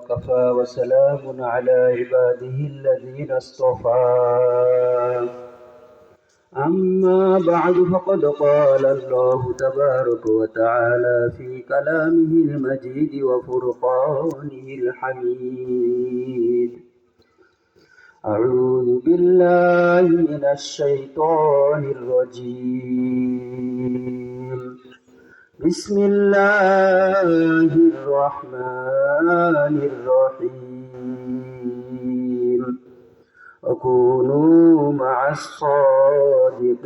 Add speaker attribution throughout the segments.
Speaker 1: وكفى وسلام على عباده الذين اصطفى أما بعد فقد قال الله تبارك وتعالى في كلامه المجيد وفرقانه الحميد أعوذ بالله من الشيطان الرجيم بسم الله الرحمن الرحيم وكونوا مع الصادقين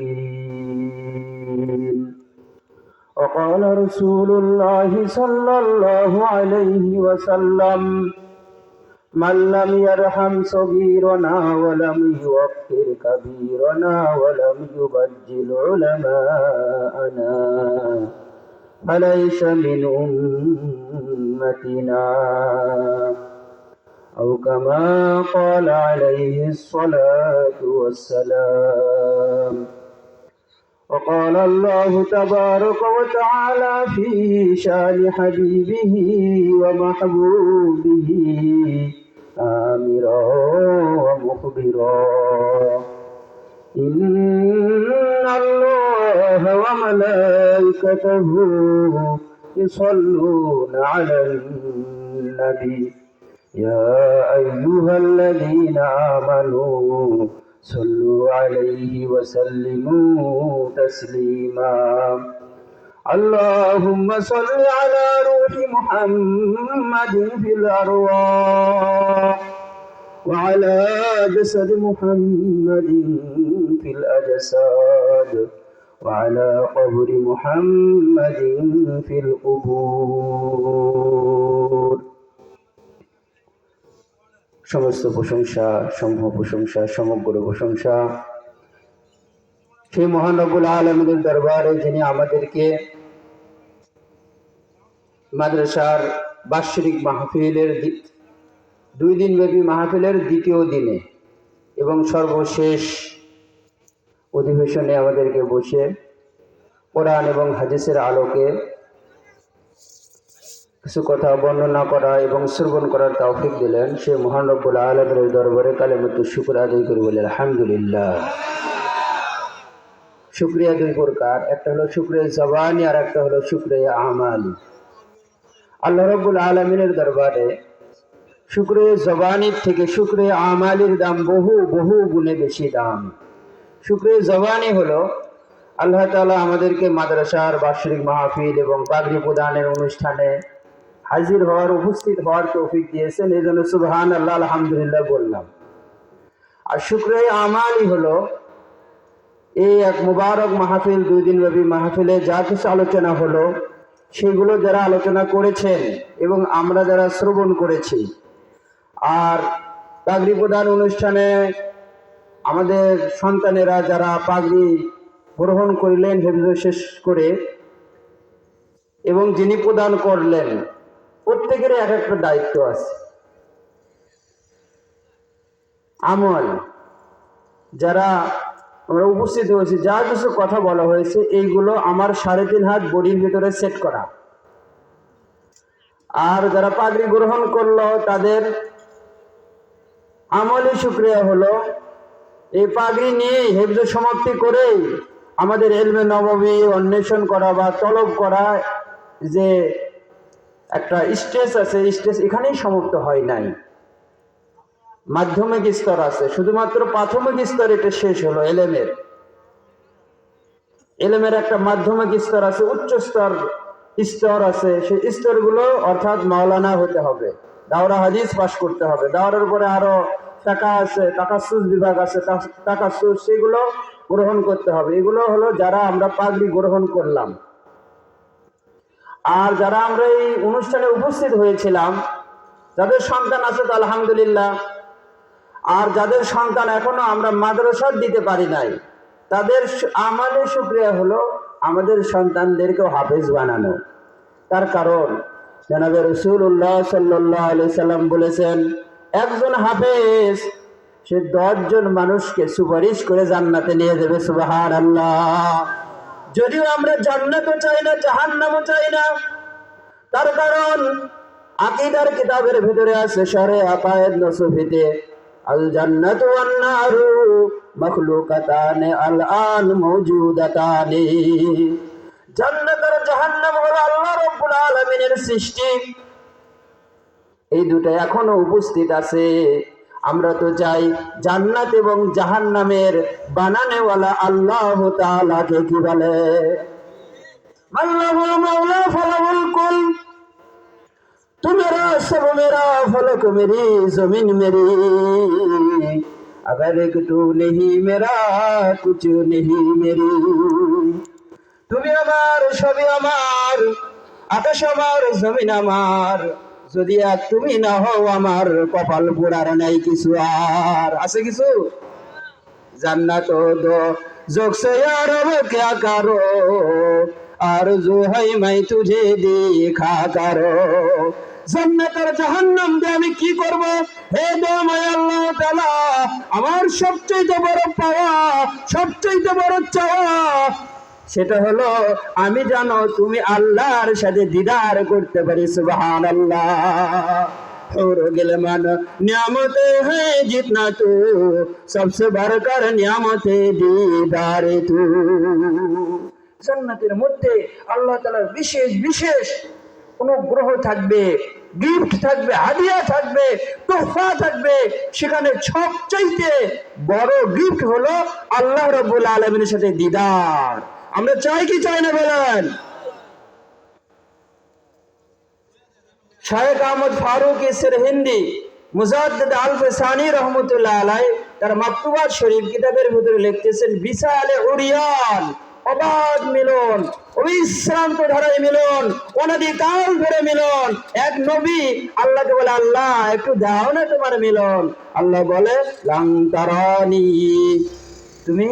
Speaker 1: وقال رسول الله صلى الله عليه وسلم من لم يرحم صغيرنا ولم يوقر كبيرنا ولم يبجل علماءنا فليس من أمتنا أو كما قال عليه الصلاة والسلام. وقال الله تبارك وتعالى في شان حبيبه ومحبوبه آمرا ومخبرا إن الله وملائكته يصلون على النبي يا أيها الذين آمنوا صلوا عليه وسلموا تسليما. اللهم صل على روح محمد في الأرواح وعلى جسد محمد في الأجساد وعلى قبر محمد في القبور. সমস্ত প্রশংসা, সমূহ প্রশংসা, সমগ্র প্রশংসা সেই মহান রব্বুল আলামিনের দরবারে, যিনি আমাদেরকে মাদ্রাসার বার্ষিক মাহফিলের 2 দিনব্যাপী মাহফিলের দ্বিতীয় দিনে এবং সর্বশেষ অধিবেশনে আমাদেরকে বসে কোরআন এবং হাদিসের আলোকে কিছু কথা বর্ণনা করা এবং শ্রবণ করার তৌফিক দিলেন। সে মহান রব্বুল আলামিনের দরবারে কালেমাতুশ শুকর আদায় করে বলে আলহামদুলিল্লাহ। শুকরিয়া 2 প্রকার, একটা হলো শুকরিয়া জবানি আর একটা হলো শুকরিয়া আমালি। আল্লাহ রব্বুল আলামিনের দরবারে শুকরিয়া জবানির থেকে শুকরিয়া আমালির দাম বহু বহু গুণে বেশি দাম। শুকরিয়া জবানি হলো আল্লাহ তাআলা আমাদেরকে মাদ্রাসার বার্ষিক মাহফিল এবং পাগড়ি প্রদানের অনুষ্ঠানে হাজির হওয়ার, উপস্থিত হওয়ার তৌফিক দিয়েছেন, এই জন্য সুবহানাল্লাহ আলহামদুলিল্লাহ বললাম। আর শুকরিয়া আমালি হলো এই এক মুবারক মাহফিল, 2 দিনব্যাপী মাহফিলে যা কিছু আলোচনা হলো সেগুলো যারা আলোচনা করেছেন এবং আমরা যারা শ্রবণ করেছি, আর পাগড়ি প্রদান অনুষ্ঠানে আমাদের সন্তানেরা যারা পাগড়ি গ্রহণ করিলেন হেফজ শেষ করে, এবং যিনি প্রদান করলেন, প্রত্যেকের এক একটা দায়িত্ব আছে, আমল। যারা আমরা উপস্থিত হয়েছি, যা কিছু কথা বলা হয়েছে এইগুলো আমার 3.5 হাত বডির ভিতরে সেট করা। আর যারা পাগড়ি গ্রহণ করলো তাদের আমলি শুকরিয়া হলো এই পাগড়ি নিয়ে হেফজ সমাপ্তি করে আমাদের ইলমে নববী অন্বেষণ করা বা তলব করা, যে একটা স্টেজ আছে, স্টেজ এখানেই সমাপ্ত হয় নাই, মাধ্যমিক স্তর আছে, শুধুমাত্র প্রাথমিক স্তর এটা শেষ হলো। এলেমের একটা মাধ্যমিক স্তর আছে, উচ্চ স্তর আছে। সেই স্তরগুলো অর্থাৎ মাওলানা হতে হবে, দাওরা হাদিস পাশ করতে হবে, দাওরার পরে আরো টাকা আছে, তাকাসসুস বিভাগ আছে, তাকাসসুস সেগুলো গ্রহণ করতে হবে। এগুলো হলো যারা আমরা পাগড়ি গ্রহণ করলাম। আর যারা আমরা এই অনুষ্ঠানে উপস্থিত হয়েছিলাম, যাদের সন্তান আছে তো আলহামদুলিল্লাহ, আর যাদের সন্তান এখনো আমরা মাদ্রাসার দিতে পারি নাই, তাদের আমাদের শুকরিয়া হলো আমাদের সন্তানদেরকেও হাফেজ বানানো। তার কারণ জনাবে রাসূলুল্লাহ সাল্লাল্লাহু আলাইহি সাল্লাম বলেছেন, একজন হাফেজ সে 10 জন মানুষকে সুপারিশ করে জান্নাতে নিয়ে যাবে। সুবহানাল্লাহ। যদিও আমরা জান্নাতও চাই না, জাহান্নামও চাই না, তার কারণ আকীদার কিতাবের ভিতরে আছে শরে আকায়েদ নসুফিতে আল জান্নাতু ওয়ান নারু মাখলুকাতান আল আন মাওজুদাতান। জান্নাত আর জাহান্নাম হলো আল্লাহ রাব্বুল আলামিনের সৃষ্টি, এই দুটো এখনো উপস্থিত আছে। আমরা তো চাই জান্নাত এবং জাহান্নামের বানানেওয়ালা আল্লাহ তাআলাকে কি বলে? আল্লাহুল মাওলা ফালাহুল কুল, तू मेरा सब मेरा फलक मेरी जमीन मेरी, अगर एक तू नहीं मेरा कुछ नहीं मेरी। তুমি আমার, সবই আমার, আকাশ আমার, জমিন আমার, যদি এক তুমি না হও আমার কপাল পোড়ার নাই কিছু আর আছে কিছু। জান্নাত দো जोग से यार अब क्या करो, आरज़ू है मैं तुझे देखा करो। জান্নাত আর জাহান্নাম দিয়ে আমি কি করব? হে দয়াময় আল্লাহ তাআলা, আমার সবচেয়ে বড় পাওয়া, সবচেয়ে বড় চাওয়া সেটা হলো আমি জানো তুমি আল্লাহর সাথে দিদার করতে পারি। সুবহানাল্লাহ। और गिलमान नियामते हैं जितना तू, सबसे बढ़कर नियामते दीदार तू। জান্নাতের মধ্যে আল্লাহ তাআলার বিশেষ বিশেষ অনুগ্রহ থাকবে, গিফট থাকবে, হাদিয়া থাকবে, তোহফা থাকবে। সেখানে সবচাইতে বড় গিফট হলো আল্লাহ রাব্বুল আলামিনের সাথে দিদার। আমরা চাই কি চাই না বলেন? শায়েখ আহমদ ফারুক সিরহিন্দি মুজাদ্দিদ আল-ফসানি রহমাতুল্লাহ আলাইহি তার মাকতুবাত শরীফ কিতাবের ভিতরে লিখতেছেন, বিশালে উরিয়ান, অবাধ মিলন, অবিশ্রান্ত ধারায় মিলন, অনধিকাল ধরে মিলন। এক নবী আল্লাহকে বলে, আল্লাহ একটু দাও না তোমার মিলন। আল্লাহ বলে, লাং তারানি, তুমি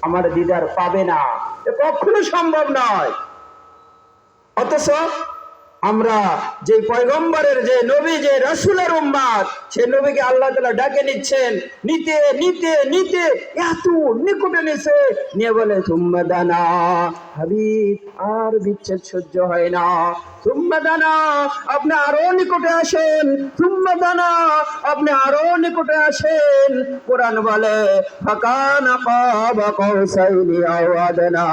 Speaker 1: আমার দিদার পাবে না, এ কখনো সম্ভব নয়। অথচ আমরা যে পয়গম্বরের, যে নবী, যে রাসূলের উম্মত, সেই নবীকে আল্লাহ তাআলা ডাকে নিচ্ছেন, নিতে নিতে নিতে এত নিকটে নিছে, নিয়ে বলে সুম্মা দানা, হাবিব আর বিচ্ছেদ সহ্য হয় না, সুম্মা দানা আপনি আরো নিকটে আসেন, সুম্মা দানা আপনি আরো নিকটে আসেন। কোরআন বলে, ফাকানা কাবা কাউসাইনি আও আদনা,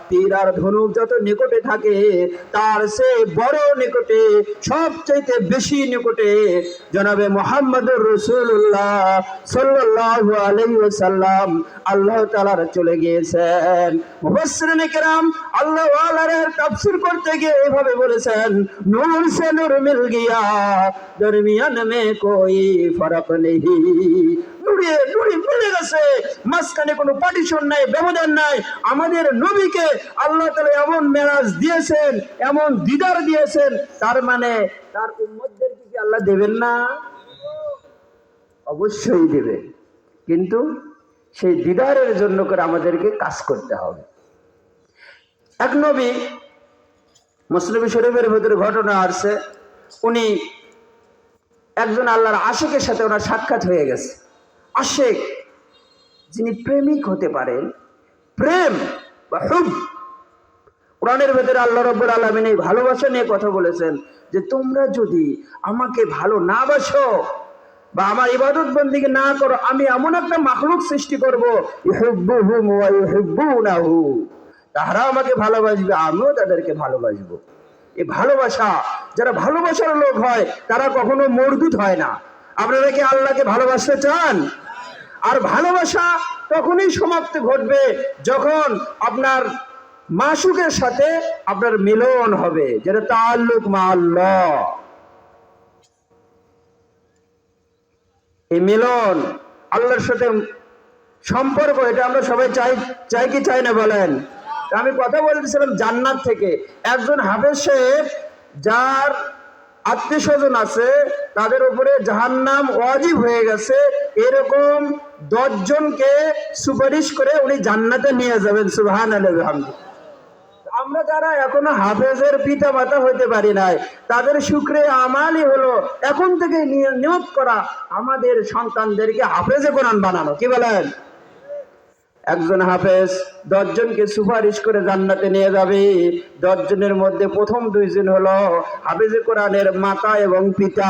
Speaker 1: তীর আর ধনুক যত নিকটে থাকে তার সে বড় নিকটে, সবচাইতে বেশি নিকটে জনাবে মুহাম্মদুর রাসূলুল্লাহ সাল্লাল্লাহু আলাইহি ওয়াসাল্লাম আল্লাহ তাআলার চলে গিয়েছেন। মুফাসসিরিনে কেরাম আল্লাহ ওয়ালার তাফসীর করতে গিয়ে এভাবে বলেছেন, নূর সে নূর মিল গিয়া দরমিয়ান মে কোই ফরক নেহি, নুরে নুরে মিলে গেছে, মাঝখানে কোনো পার্টিশন নাই, ব্যবধান নাই। আমাদের নবীকে আল্লাহ তাআলা এমন মেরাজ দিয়েছেন, এমন দিদার দিয়েছেন, তার মানে তার উম্মতদেরকে কি আল্লাহ দেবেন না? অবশ্যই দেবেন, কিন্তু সেই দিদারের জন্য করে আমাদেরকে কাজ করতে হবে। এক নবী, মুসলিম শরীফের ভিতরে ঘটনা আসছে, উনি একজন আল্লাহর আশিকের সাথে ওনার সাক্ষাৎ হয়ে গেছে। আশিক যিনি প্রেমিক হতে পারেন, প্রেম বা হুব, কোরআনের ভেতরে আল্লাহ রাব্বুল আলামিন এই ভালোবাসা নিয়ে কথা বলেছেন যে তোমরা যদি আমাকে ভালো না বাসো বা আমার ইবাদত বন্দেগী না করো, আমি এমন একটা মাখলুক সৃষ্টি করব, ইউহিব্বুহুম ওয়া ইউহিব্বুনাহু, তারা আমাকে ভালোবাসবে, আমিও তাদেরকে ভালোবাসবো। এই ভালোবাসা, যারা ভালোবাসার লোক হয় তারা কখনো মরদুদ হয় না। আপনারা কি আল্লাহকে ভালোবাসতে চান? আর ভালোবাসা তখনই সমাপ্তি ঘটবে যখন আপনার মাশুকের সাথে আপনার মিলন হবে, যেটা তাআল্লুক মা আল্লাহ। এই মিলন, আল্লাহর সাথে সম্পর্ক, এটা আমরা সবাই চাই কি চাই না বলেন? আমি কথা বলতেছিলাম জান্নাত থেকে। একজন হাফেজ সাহেব যার আত্মীয় স্বজন আছে তাদের উপরে জাহান্নাম ওয়াজিব হয়ে গেছে, এরকম 10 জনকে সুপারিশ করে উনি জান্নাতে নিয়ে যাবেন। সুবহানাল্লাহ ওয়া বিহামদিহি। আমরা যারা এখনো হাফেজের পিতা মাতা হইতে পারি নাই, তাদের শুকরে আমালই হলো এখন থেকে নিয়ত করা আমাদের সন্তানদেরকে হাফেজে কোরআন বানানো। কি বলেন? একজন হাফেজ 10 জনকে সুপারিশ করে জান্নাতে নিয়ে যাবে। 10 জনের মধ্যে প্রথম 2 জন হলো হাফেজে কোরআনের মাতা এবং পিতা।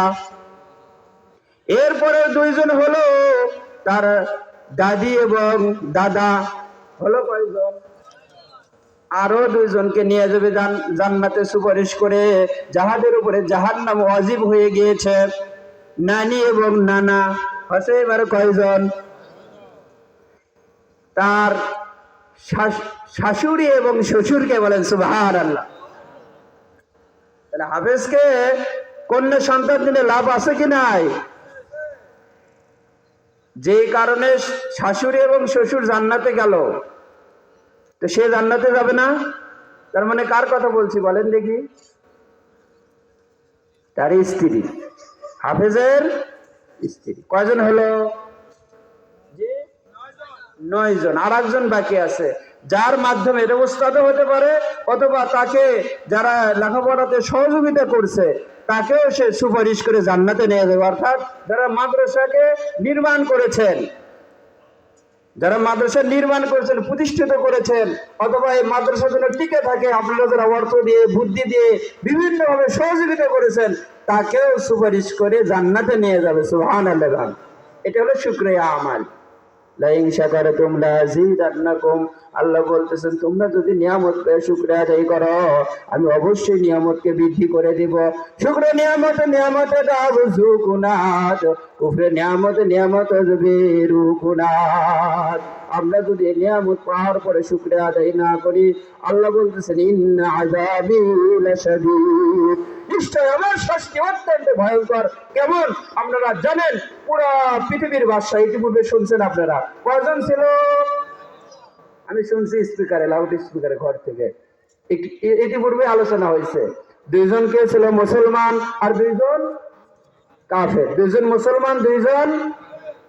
Speaker 1: এরপরে 2 জন হলো তার দাদি এবং দাদা। হলো কয়জন? আরো 2 জনকে নিয়ে যাবে জান্নাতে সুপারিশ করে, যাহাদের উপরে জাহান্নাম ওয়াজিব হয়ে গিয়েছে, নানি এবং নানা। হচ্ছে এবার কয়জন? তার শাশুড়ি এবং শ্বশুরকে বলেন সুবহানাল্লাহ। তাহলে হাফেজকে কন্যা সন্তান দিলে লাভ আছে কি নাই? যে কারণে শাশুড়ি এবং শ্বশুর জান্নাতে গেল, তো সে জান্নাতে যাবে না? তার মানে কার কথা বলছি বলেন দেখি? তার স্ত্রী, হাফেজের স্ত্রী। কয়জন হলো? 9 জন। আর একজন বাকি আছে, যার মাধ্যমে এটা ওস্তাদও হতে পারে, অথবা তাকে যারা লেখাপড়াতে সহযোগিতা করছে তাকেও সে সুপারিশ করে জান্নাতে নিয়ে যাবে। অর্থাৎ যারা মাদ্রাসাকে নির্মাণ করেছেন, যারা মাদ্রাসা নির্মাণ করেছেন, প্রতিষ্ঠিত করেছেন, অথবা এই মাদ্রাসার জন্য টিকে থাকে আপনারা যারা অর্থ দিয়ে বুদ্ধি দিয়ে বিভিন্নভাবে সহযোগিতা করেছেন, তাকেও সুপারিশ করে জান্নাতে নিয়ে যাবে। সুবহানাল্লাহ। এটা হলো শুকরিয়া আমাল। লাইন শাকারতুম লাযিদান্নাকুম। আল্লাহ বলতেছেন তোমরা যদি নিয়ামত পেয়ে শুকরিয়া আদায় করো, আমি অবশ্যই নিয়ামতকে বৃদ্ধি করে দিব। শুকরে নিয়ামতে দাবুজুকুনাত, কুফরে নিয়ামতে জবিরুকুনাত। আমরা যদি নিয়ামত পাওয়ার পরে শুকরিয়া আদায় না করি, আল্লাহ বলতেছেন ইন্না আযাবি লাশাদীদ, নিশ্চয় আমার শাস্তি অত্যন্ত ভয়ঙ্কর। কেমন আপনারা জানেন? পুরা পৃথিবীর বাদশা ইতিপূর্বে শুনছেন আপনারা। কয়জন ছিল? আমি শুনছি স্পিকারে, লাউড স্পিকারে ঘর থেকে ইতিপূর্বে আলোচনা হয়েছে। 2 জন কে ছিল? মুসলমান আর 2 জন কাফের। 2 জন মুসলমান, 2 জন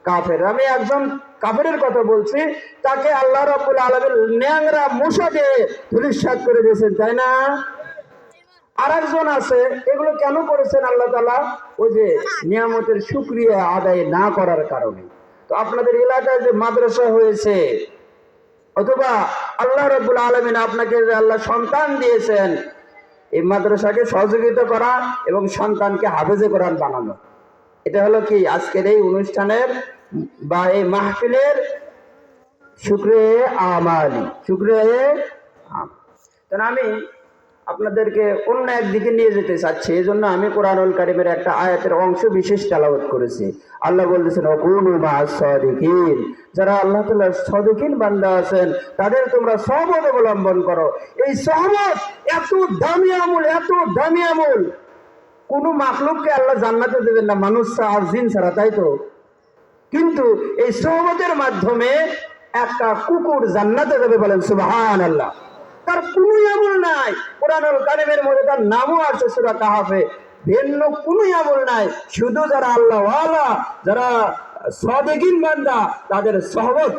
Speaker 1: কাফের। আমি একজন কাফেরের কথা বলছি, তাকে আল্লাহ রাব্বুল আলামিন ন্যাংরা মশা দিয়ে ধূলিসাৎ করে দিয়েছেন, তাই না? আর একজন আছে, এগুলো কেন করেছেন আল্লাহ তাআলা? ওই যে নিয়ামতের শুকরিয়া আদায় না করার কারণে। তো আপনাদের এলাকায় যে মাদ্রাসা হয়েছে, অথবা আল্লাহ রাব্বুল আলামিন আপনাকে যে আল্লাহ সন্তান দিয়েছেন, এই মাদ্রাসাকে সহযোগিতা করা এবং সন্তানকে হাফেজে কোরআন বানানো, এটা হলো কি আজকের এই অনুষ্ঠানের বা এই মাহফিলের শুকরিয়া আমালি। শুকরিয়া। তাহলে আমি আপনাদেরকে অন্য একদিকে নিয়ে যেতে চাচ্ছি, এই জন্য আমি কোরআনুল কারীমের একটা আয়াতের অংশ বিশেষ তেলাওয়াত করেছি। আল্লাহ বলতেছেন ওয়াকুনু মা'আস সাদিকিন, যারা আল্লাহ তাআলার সাদিকিন বান্দা আছেন তাদের তোমরা সহবত অবলম্বন করো। এই সহবত এত দামি আমল, এত দামি আমল, কোন মাখলুককে আল্লাহ জান্নাতে দেবেন না, মানুষ আর জিন ছাড়া, তাই তো? কিন্তু এই সহবতের মাধ্যমে একটা কুকুর জান্নাতে যাবে, বলেন সুবহানাল্লাহ। তার কোনো আমল নাই, কোরআনুল কারীমের মধ্যে তার নামও আছে সূরা কাহফে, ভিন্ন কোনো আমল নাই। শুধু যারা আল্লাহ ওয়ালা, যারা সাদিকিন বান্দা, তাদের সহবত,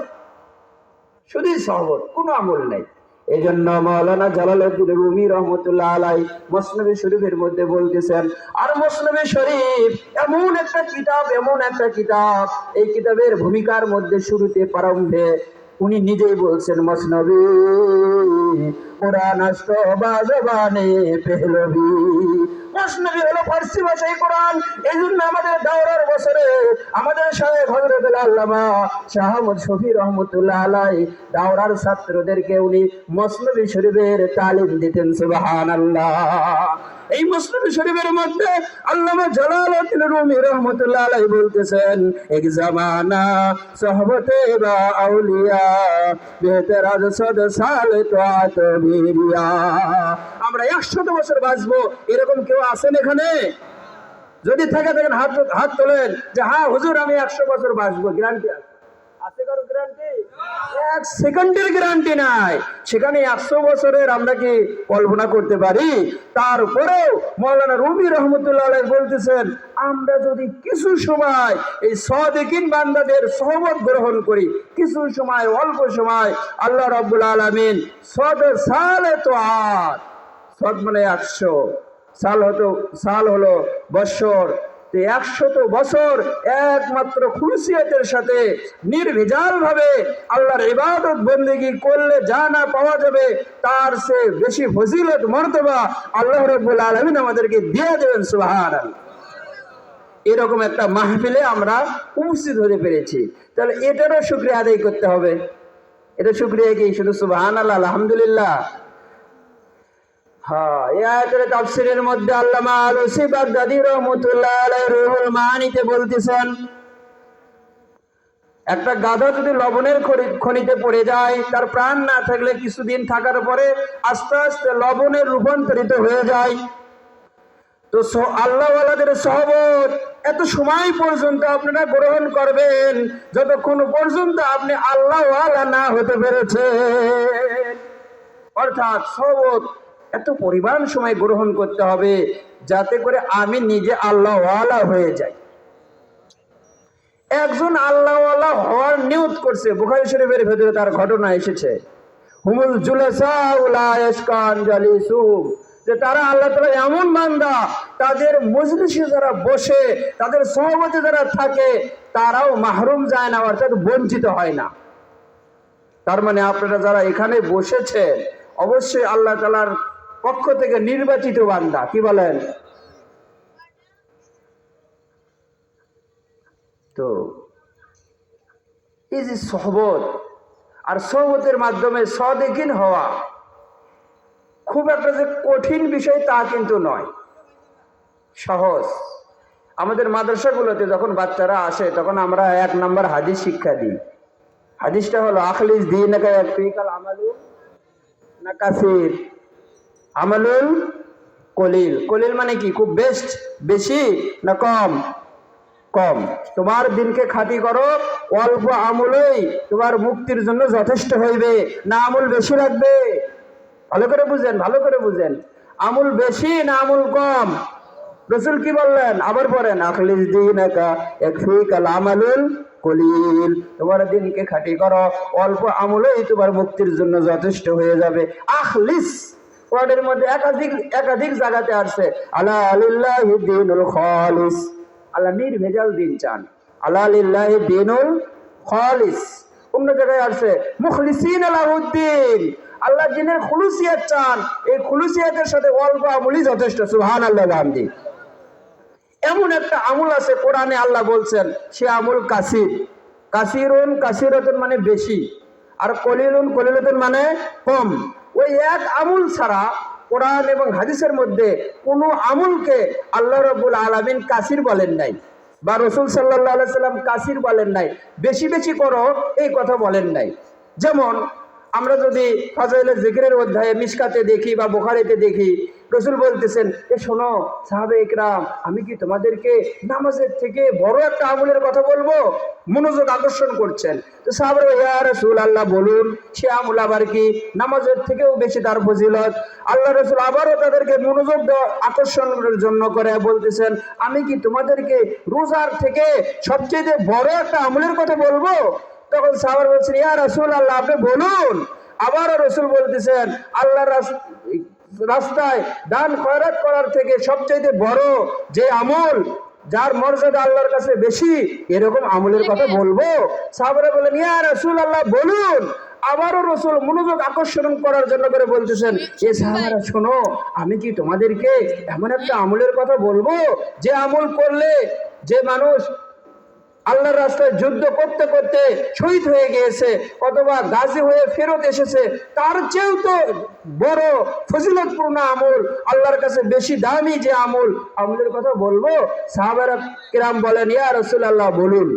Speaker 1: শুধু সহবত, কোনো আমল নাই। এই জন্য মাওলানা জালালউদ্দিন রুমি রহমতুল্লাহ আলাইহি মসনবী শরীফের মধ্যে বলতেছেন, আর মসনবী শরীফ এমন একটা কিতাব, এমন একটা কিতাব, এই কিতাবের ভূমিকার মধ্যে শুরুতে প্রারম্ভে উনি নিজেই বলছেন, মসনবী কোরআন আস্ত বাজবানে পেহলবি। মসনবী হলো ফার্সি ভাষায় কোরআন। এই জন্য আমাদের দাওরার বছরে আমাদের শায়েখ হযরত আল্লামা শাহ আহমদ শফি রহমতুল্লাহ আলাইহি দাওরার ছাত্রদেরকে উনি মসনবী শরীফের তালিম দিতেন। সুবহানাল্লাহ। এই মসনবী শরীফের মধ্যে আল্লামা জালালউদ্দিন রুমি রহমতুল্লাহ আলাইহি বলতেছেন, এক জামানা সোহবতে বা আউলিয়া বেহতর আজ 100 সাল তোয়াত বিরিয়া। আমরা 100 বছর বাঁচবো, এরকম কেউ আছেন এখানে? যদি থাকে দেখেন হাত তোলেন যে হ্যাঁ হুজুর আমি 100 বছর বাঁচবো। গ্যারান্টি আছে? আছে কারো গ্যারান্টি? 1 সেকেন্ডের গ্যারান্টি নাই। সেখানে 100 বছরের আমরা কি কল্পনা করতে পারি? তারপরেও মাওলানা রুমি রহমতুল্লাহ আলাইহি বলতেছেন, আমরা যদি কিছু সময় এই সাদিকিন বান্দাদের সহবত গ্রহণ করি, কিছু সময়, অল্প সময়, আল্লাহ রাব্বুল আলামিন 100 সালে তোয়াত, 100 মানে 100 সাল, সাল হলো বৎসর, যে 100 বছর একমাত্র খুলুসিয়তের সাথে নির্ভেজাল ভাবে আল্লাহর ইবাদত বন্দেগী করলে যা না পাওয়া যাবে তার সে বেশি ফজিলত মর্তবা আল্লাহ রাব্বুল আলামিন আমাদেরকে দিয়ে দেবেন। সুবহানাল্লাহ। এরকম একটা মাহফিলে আমরা উপস্থিত হতে পেরেছি, তাহলে এটারও শুকরিয়া আদায় করতে হবে। এটা শুকরিয়া কি শুধু সুবহানাল্লাহ আলহামদুলিল্লাহ? হ্যাঁ, এই আয়াতের তাফসীরের মধ্যে আল্লামা আলুসি বাগদাদী রাহমাতুল্লাহ আলাইহি রুহুল মাআনিতে বলতেছেন, একটা গাধা যদি লবণের খনিতে পড়ে যায়, তার প্রাণ না থাকলে কিছুদিন থাকার পরে আস্তে আস্তে লবণে রূপান্তরিত হয়ে যায়। তো আল্লাহওয়ালাদের সহবত এত সময় পর্যন্ত আপনারা গ্রহণ করবেন যতক্ষণ পর্যন্ত আপনি আল্লাহওয়ালা না হতে পেরেছেন। অর্থাৎ সহবত এত পরিমাণ সময় গ্রহণ করতে হবে যাতে করে আমি নিজে আল্লাহওয়ালা হয়ে যাই। একজন আল্লাহওয়ালা হওয়ার নিয়ত করছে, বুখারী শরীফের ভেতরে তার ঘটনা এসেছে, হুমুল জুলাসা লা ইয়াশকান জালিসুহুম, যে তারা আল্লাহ তাআলা এমন বান্দা, তাদের মজলিসে যারা বসে, তাদের সহবতে যারা থাকে, তারাও মাহরুম যায় না, অর্থাৎ বঞ্চিত হয় না। তার মানে আপনারা যারা এখানে বসেছেন অবশ্যই আল্লাহ তাআলার পক্ষ থেকে নির্বাচিত বান্দা। কি বলেন? তো এই যে সহবত, আর সহবতের মাধ্যমে সদেকিন হওয়া খুব একটা যে কঠিন বিষয় তা কিন্তু নয়, সহজ। আমাদের মাদ্রাসাগুলোতে যখন বাচ্চারা আসে তখন আমরা 1 নম্বর হাদিস শিক্ষা দিই। হাদিসটা হলো আখলিস দীনাকা ইয়াকফিকাল আমালু না কাসির, আমালুল কলিল। কলিল মানে কি? খুব বেস্ট, বেশি না কম? কম। তোমার দিনকে খাঁটি করো, অল্প আমলই তোমার মুক্তির জন্য যথেষ্ট হইবে। না আমল বেশি রাখবে? ভালো করে বুঝেন, ভালো করে বুঝেন। আমল বেশি না আমল কম? রাসূল কি বললেন? আবার পড়েন, আখলিস দীনাকা ইয়াকফিকাল আমালুল কলিল, তোমার দিনকে খাঁটি করো, অল্প আমলই তোমার মুক্তির জন্য যথেষ্ট হয়ে যাবে। আখলিস ওয়ার্ডের মধ্যে একাধিক জায়গাতে আসছে আলা লিল্লাহি দীনুল খালিস, আল্লাহ নির্ভেজাল দিন চান, আলা লিল্লাহি দীনুল খালিস। অন্য জায়গায় আসছে মুখলিসিন লাহুদ্দিন, আল্লাহ দিনের খুলুসিয়াত চান, এই খুলুসিয়াতের সাথে অল্প আমলই যথেষ্ট। সুবহানাল্লাহ বিহামদি। এমন একটা আমল আছে কোরআনে আল্লাহ বলছেন, সে আমল কাসির। কাসিরুন কাসিরাতুন মানে বেশি, আর কলিলুন কলিলাতুন মানে কম। ওই এক আমল ছাড়া কোরআন এবং হাদিসের মধ্যে কোনো আমলকে আল্লাহ রাব্বুল আলামিন কাসির বলেন নাই, বা রাসূল সাল্লাল্লাহু আলাইহি সাল্লাম কাসির বলেন নাই, বেশি বেশি করো এই কথা বলেন নাই। যেমন আমরা যদি ফাজাইলে জিকিরের অধ্যায়ে মিশকাতে দেখি বা বুখারীতে দেখি, রাসূল বলতেছেন, এ শোনো সাহাবে ইকরাম, আমি কি তোমাদেরকে নামাজের থেকে বড় একটা আমলের কথা বলবো? মনোযোগ আকর্ষণ করছেন। তো সাহাবারা, ইয়া রাসূলুল্লাহ বলুন, সে আমল আবার কি? নামাজের থেকেও বেশি তার ফজিলত। আল্লাহ রাসূল আবারও তাদেরকে মনোযোগ আকর্ষণের জন্য করে বলতেছেন, আমি কি তোমাদেরকে রোজার থেকে সবচেয়ে বড় একটা আমলের কথা বলবো? তখন সাহাবারা বলছেন, ইয়া রাসূলুল্লাহ আপনি বলুন। আবারও রাসূল বলতেছেন, আল্লাহর রাস্তায় দান খয়রাত করার থেকে সবচেয়ে বড় যে আমল, যার মর্যাদা আল্লাহর কাছে বেশি, এরকম আমলের কথা বলবো? সাহাবারা বলেন, ইয়া রাসূলুল্লাহ বলুন। আবারও রাসূল মনোযোগ আকর্ষণ করার জন্য করে বলতেছেন, এ সাহাবারা শোনো, আমি কি তোমাদেরকে এমন একটা আমলের কথা বলবো যে আমল করলে যে মানুষ আল্লাহর রাস্তায় যুদ্ধ করতে করতে শহীদ হয়ে গিয়েছে অথবা গাজী হয়ে ফেরত এসেছে, তার চেয়েও তো বড় ফজিলতপূর্ণ আমল, আল্লাহর কাছে বেশি দামি যে আমলের কথা বলবো? সাহাবারা কিরাম বলেন, ইয়া রাসূলুল্লাহ বলুন।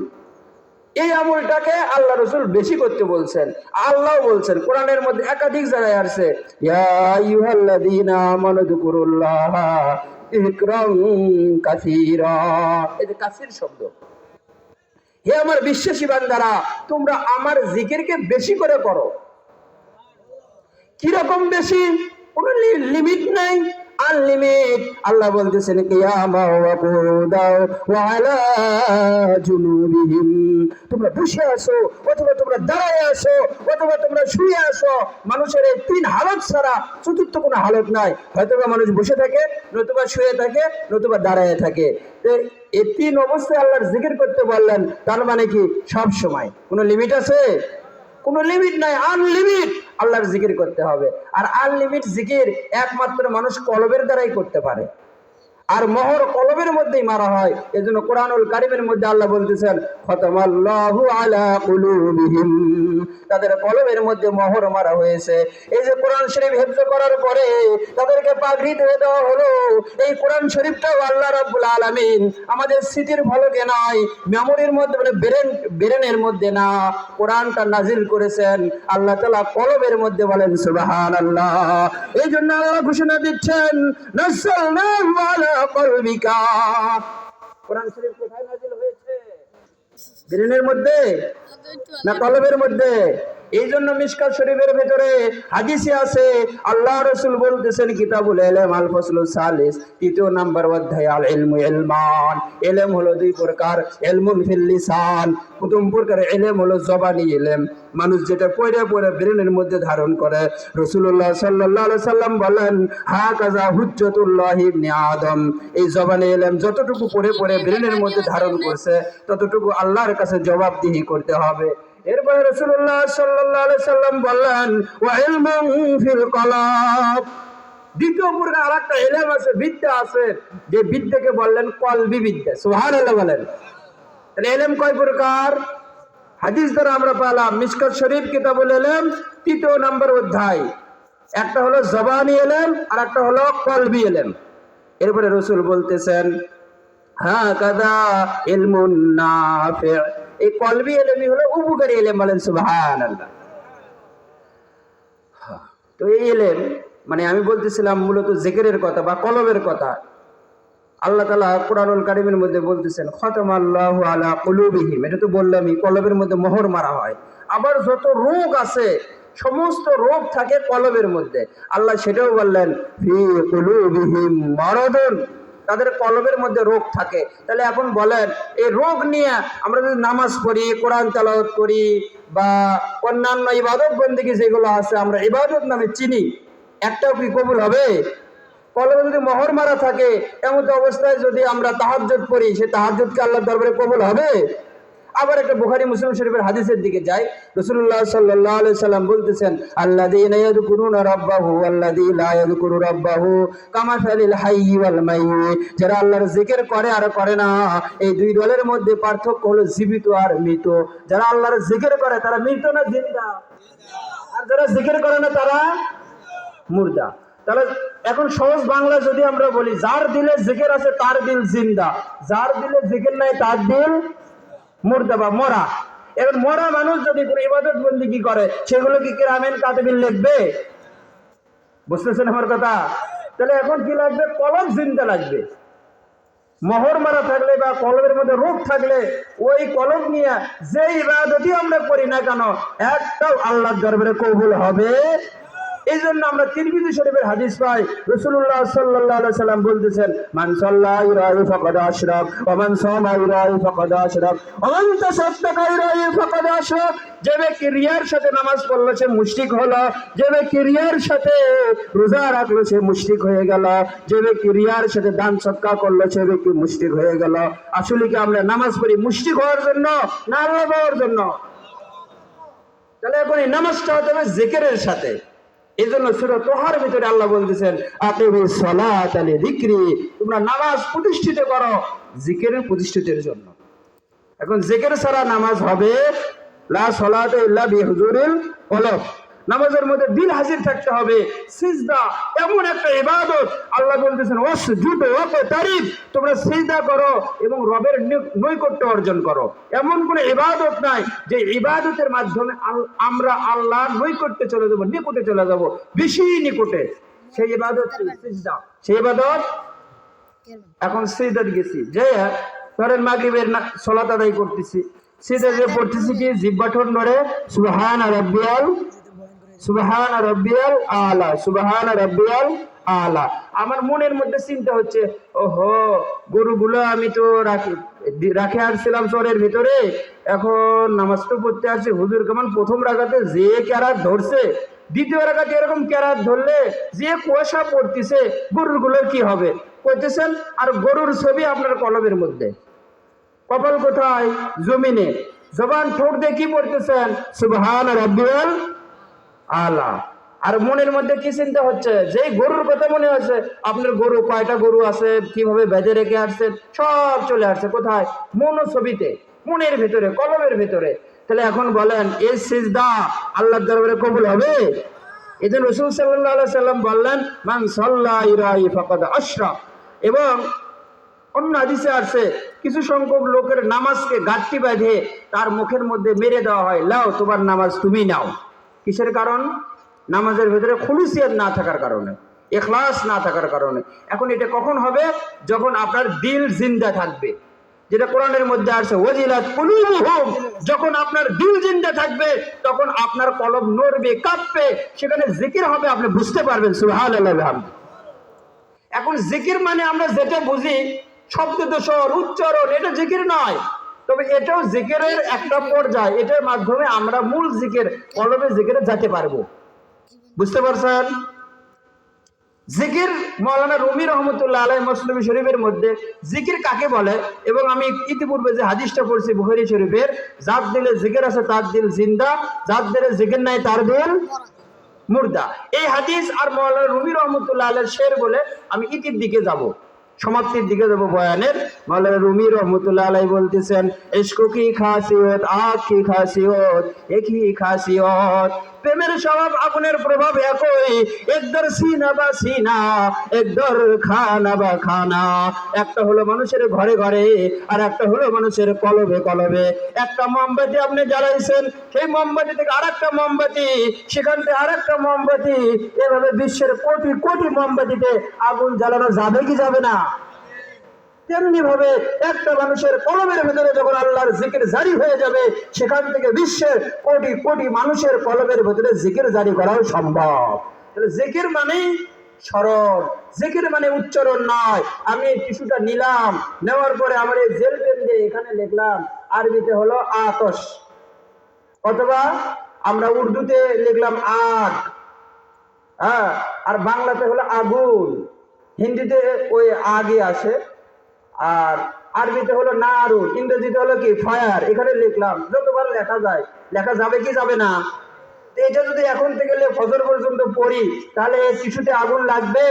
Speaker 1: এই আমলটাকে আল্লাহ রাসূল বেশি করতে বলছেন। আল্লাহ বলছেন কোরআনের মধ্যে একাধিক জায়গায় আছে, ইয়া আইয়ুহাল্লাযীনা আমানু যকুরুল্লাহা যিকরান কাসীরা। এই যে কাসীর শব্দ, হে আমার বিশ্বাসী বান্দারা, তোমরা আমার জিকিরকে বেশি করে করো। কিরকম বেশি? কোনো লিমিট নাই। আনলিমিট। আল্লাহ বলতেছেন কিয়ামা ওয়া কুদাও ওয়া আলা জুনুবিহিম, তোমরা বসে আসো অথবা তোমরা দাঁড়ায় আসো অথবা তোমরা শুয়ে আসো। মানুষের এই তিন হালত ছাড়া চতুর্থ কোনো হালত নাই। হয়তোবা মানুষ বসে থাকে, নতুবা শুয়ে থাকে, নতুবা দাঁড়ায় থাকে। তো এই তিন অবস্থায় আল্লাহর জিকির করতে বললেন, তার মানে কি সব সময়? কোনো লিমিট আছে? কোনো লিমিট নাই, আনলিমিট আল্লাহর জিকির করতে হবে। আর আনলিমিট জিকির একমাত্র মানুষ কলবের দ্বারাই করতে পারে, আর মোহর কলবের মধ্যেই মারা হয়। এজন্য কোরআনুল কারীমের মধ্যে আল্লাহ বলতেছেন খতামাল্লাহু আলা কুলুবিহিম, তাদের কলবের মধ্যে মোহর মারা হয়েছে। এই যে কোরআন শরীফ হিফজ করার পরে তাদেরকে পাগড়ি দিয়ে দেওয়া হলো, এই কোরআন শরীফটাও আল্লাহ রাব্বুল আলামিন আমাদের স্মৃতির ফলকে নয়, মেমোরির মধ্যে, মানে ব্রেনের মধ্যে না, কোরআনটা নাজিল করেছেন আল্লাহ তাআলা কলবের মধ্যে। বলেন সুবহানাল্লাহ। এই জন্য আল্লাহ ঘোষণা দিচ্ছেন নাযালনাহু আলা কলবিকা। কোরআন শরীফ কোথায় নাজিল হয়েছে? ব্রেনের মধ্যে না কলবের মধ্যে? এই জন্য মিশকাত শরীফের ভেতরে হাদিসে আছে, আল্লাহ রাসূল বলতেছেন কিতাবুল ইলম আল ফাসলুস সালিস, 3 নম্বর অধ্যায়, আল ইলমু ইলমান, ইলম হলো দুই প্রকার, ইলমুন ফিল লিসান, প্রথম প্রকার ইলম হলো জবানি ইলম, মানুষ যেটা পড়ে পড়ে ব্রেনের মধ্যে ধারণ করে। রাসূলুল্লাহ সাল্লাল্লাহু আলাইহি সাল্লাম বলেন হাকাযা হুজ্জাতুল্লাহ ইবনে আদম, এই জবানি ইলম যতটুকু পড়ে পড়ে ব্রেনের মধ্যে ধারণ করছে ততটুকু আল্লাহর কাছে জবাবদিহি করতে হবে। এরপরে রাসূলুল্লাহ সাল্লাল্লাহু আলাইহি সাল্লাম বললেন ওয়া ইলমুন ফিল কলব, দ্বিতীয় প্রকার আরেকটা ইলম আছে, বিদ্যা আছে, যে বিদ্যাকে বললেন কলবি বিদ্যা। সুবহানাল্লাহ বলেন। তাহলে ইলম কয় প্রকার? হাদিস দ্বারা আমরা পেলাম মিশকাত শরীফ কিতাবুল ইলম 3 নম্বর অধ্যায়, একটা হলো জবানি ইলম আর একটা হলো কলবি ইলম। এরপরে রাসূল বলতেছেন হাকাযা ইলমুন নাফি, এই কলবি ইলমই হলো উপকারী ইলম। বলেন সুবহানাল্লাহ। তো এই ইলম, মানে আমি বলতেছিলাম মূলত জিকিরের কথা বা কলবের কথা। আল্লাহ তাআলা কোরআনুল কারীমের মধ্যে বলতেছেন খতামাল্লাহু আলা কুলুবিহিম, এটা তো বললামই, কলবের মধ্যে মোহর মারা হয়। আবার যত রোগ আছে সমস্ত রোগ থাকে কলবের মধ্যে, আল্লাহ সেটাও বললেন ফি কুলুবিহিম মারাদুন, তাদের কলবের মধ্যে রোগ থাকে। তাহলে এখন বলেন এই রোগ নিয়ে আমরা যদি নামাজ পড়ি, কোরআন তেলাওয়াত করি বা অন্যান্য ইবাদত বন্দেগী যেগুলো আছে আমরা ইবাদত নামে চিনি, একটাও কি কবুল হবে? কলবে যদি মোহর মারা থাকে এমন অবস্থায় যদি আমরা তাহাজ্জুদ পড়ি, সে তাহাজ্জুদ কি আল্লাহর দরবারে কবুল হবে? আবার একটা বুখারী মুসলিম শরীফের হাদিসের দিকে যাই, রাসূলুল্লাহ সাল্লাল্লাহু আলাইহি সাল্লাম বলতেছেন আল্লাযীনা ইয়াযকুরুনা রাব্বাহু ওয়াল্লাযী লা ইয়াযকুরু রাব্বাহু কামাসালিল হাইয়্যি ওয়াল মাইয়্যিত, যারা আল্লাহর জিকির করে আর করে না, এই দুই দলের মধ্যে পার্থক্য হলো জীবিত আর মৃত। যারা আল্লাহর জিকির করে তারা মৃত না জিন্দা? আর যারা জিকির করে না তারা মুর্দা। তাহলে এখন সহজ বাংলা যদি আমরা বলি, যার দিলে জিকির আছে তার দিল জিন্দা, যার দিলে জিকির নাই তার দিল মুর্দা বা মরা। এখন মরা মানুষ যদি কোনো ইবাদত বন্দেগী করে সেগুলো কি কিরামেন কাতিবিন লিখবে? বুঝতেছেন আমার কথা? তাহলে এখন কি লাগবে? কলব জিন্দা লাগবে। মোহর মারা থাকলে বা কলবের মধ্যে রোগ থাকলে ওই কলব নিয়ে যে ইবাদতই আমরা করি না কেন একটাও আল্লাহর দরবারে কবুল হবে। এই জন্য আমরা তিরমিজি শরীফের হাদিস পাই, রাসূলুল্লাহ সাল্লাল্লাহু আলাইহি সাল্লাম বলতেছেন মান সাল্লা ইরাহি ফাকাদ আশরাক ওয়া মান সামা ইরাহি ফাকাদ আশরাক ওয়া মান তাসাদ্দাকা ইরাহি ফাকাদ আশরাক। যে ব্যক্তি রিয়ার সাথে নামাজ পড়লো সে মুশরিক হলো, যে ব্যক্তি রিয়ার সাথে রোজা রাখলো সে মুশরিক হয়ে গেল, যে ব্যক্তি রিয়ার সাথে দান সদকা করলো সে ব্যক্তি মুশরিক হয়ে গেল। আসলে কি আমরা নামাজ পড়ি মুশরিক হওয়ার জন্য না আল্লাহ পাওয়ার জন্য? তাহলে এখন এই নামাজটা হতে হবে জিকিরের সাথে। এই জন্য সূরা তোহার ভিতরে আল্লাহ বলতেছেন আকিমিস সালাতা লিযিকরি, তোমরা নামাজ প্রতিষ্ঠিত করো জিকিরের প্রতিষ্ঠিতের জন্য। এখন জিকির ছাড়া নামাজ হবে লা সালাতা ইল্লা বিহুজুরিল কলব, নামাজের মধ্যে দিল হাজির থাকতে হবে। সিজদা এমন একটা ইবাদত, আল্লাহ বলতেছেন ওয়াসজুদু ওয়াকতারিব, তোমরা সিজদা করো এবং রবের নৈকট্য অর্জন করো। এমন কোনো ইবাদত নাই যে ইবাদতের মাধ্যমে আমরা আল্লাহর নৈকট্যে চলে যাব, নিকটে চলে যাব, বেশি নিকটে। সেই ইবাদত সিজদা, সেই ইবাদত। এখন সিজদা গেছি যে ধরেন মাগরিবের সালাত আদায় করতেছি, সিজদা যে পড়তেছি কি জিহ্বা ঠোঁট নড়ে সুবহান রাব্বিয়াল আলা, সুবহান রাব্বিয়াল আলা। আমার মনের মধ্যে চিন্তা হচ্ছে, ওহো গরুগুলো আমি তো রাখে আসছিলাম চরের ভিতরে, এখন নামাজ তো পড়তে আসছি, হুজুর কেমন প্রথম রাকাতে যে ক্যারাত ধরছে, দ্বিতীয় রাকাতে এরকম ক্যারাত ধরলে যে কুয়াশা পড়তেছে, গরুগুলোর কি হবে করতেছেন। আর গরুর ছবি আপনার কলমের মধ্যে, কপাল কোথায়? জমিনে। জবান ঠোঁট দিয়ে কি পড়তেছেন? সুবহান রাব্বিয়াল আলা। আর মনের মধ্যে কি চিন্তা হচ্ছে? যেই গরুর কথা মনে হচ্ছে, আপনার গরু কয়টা গরু আছে, কিভাবে বেঁধে রেখে আসছেন, সব চলে আসছে কোথায়? মনোছবিতে, মনের ভিতরে, কলমের ভিতরে। তাহলে এখন বলেন, এই সিজদা আল্লাহর দরবারে কবুল হবে? এজন্য রাসূল সাল্লাল্লাহু আলাইহি সাল্লাম বললেন, মান সাল্লা ইরাই ফাকাদ আশরাক। এবং অন্য হাদিসে আছে, কিছু সংখ্যক লোকের নামাজকে গাঁটটি বেঁধে তার মুখের মধ্যে মেরে দেওয়া হয়, লাও তোমার নামাজ তুমি নাও। কিসের কারণ? নামাজের ভেতরে খুলুসিয়ত না থাকার কারণে, ইখলাস না থাকার কারণে। এখন এটা কখন হবে? যখন আপনার দিল জিন্দা থাকবে, যেটা কোরআনের মধ্যে আছে, ওয়াজিলাত কুলুবুহুম। যখন আপনার দিল জিন্দা থাকবে, তখন আপনার কলব নড়বে, কাঁপবে, সেখানে জিকির হবে, আপনি বুঝতে পারবেন। সুবহানাল্লাহ ওয়া বিহামদিহি। এখন জিকির মানে আমরা যেটা বুঝি শব্দ দোষর উচ্চারণ, এটা জিকির নয়। তবে এটাও জিকিরের একটা পর্যায়, এটার মাধ্যমে আমরা মূল জিকির, কলবে জিকিরে যেতে পারবো। বুঝতে পারছেন? জিকির, মাওলানা রুমি রহমতুল্লাহ আলাইহি মুসলিম শরীফের মধ্যে জিকির কাকে বলে, এবং আমি ইতিপূর্বে যে হাদিসটা পড়ছি বুখারী শরীফের, যার দিলে জিকির আছে তার দিল জিন্দা, যার দিলে জিকির নাই তার দিল মুর্দা। এই হাদিস আর মাওলানা রুমি রহমতুল্লাহ আলাইহির শের বলে আমি ইতির দিকে যাব, সমাপ্তির দিকে যাব বয়ানের। মাওলানা রুমি রহমতুল্লাহ আলাইহি বলতেছেন, ইশক কি খাসিয়ত, আঁখ কি খাসিয়ত, একই খাসিয়ত। প্রেমের স্বভাব আগুনের প্রভাব একই, একদর সিনা বা সিনা, একদর খানা বা খানা। একটা হলো মানুষের ঘরে ঘরে, আর একটা হলো মানুষের কলবে কলবে। একটা মোমবাতি আপনি জ্বালাইছেন, সেই মোমবাতি থেকে আরেকটা মোমবাতি, সেখান থেকে আরেকটা মোমবাতি, এভাবে বিশ্বের কোটি কোটি মোমবাতিতে আগুন জ্বালানো যাবে কি যাবে না? তেমনি ভাবে একটা মানুষের কলমের ভেতরে যখন আল্লাহর জিকির জারি হয়ে যাবে, সেখান থেকে বিশ্বের কোটি কোটি মানুষের কলমের ভেতরে জিকির জারি করাও সম্ভব। তাহলে জিকির মানে স্মরণ, জিকির মানে উচ্চারণ নয়। আমি এই টিস্যুটা নিলাম, নেওয়ার পরে আমার এই জেল পেন দিয়ে এখানে লিখলাম, আরবিতে হলো আতশ, অথবা আমরা উর্দুতে লিখলাম আগ, হ্যাঁ, আর বাংলাতে হলো আগুন, হিন্দিতে ওই আগে আসে, আর আরবিতে হলো নারুন, ইংরেজিতে হলো কি ফায়ার। এখানে লিখলাম, যতবার লেখা যায়, লেখা যাবে কি যাবে না? এটা যদি এখন থেকে ফজর পর্যন্ত পড়ি, তাহলে টিস্যুতে আগুন লাগবে?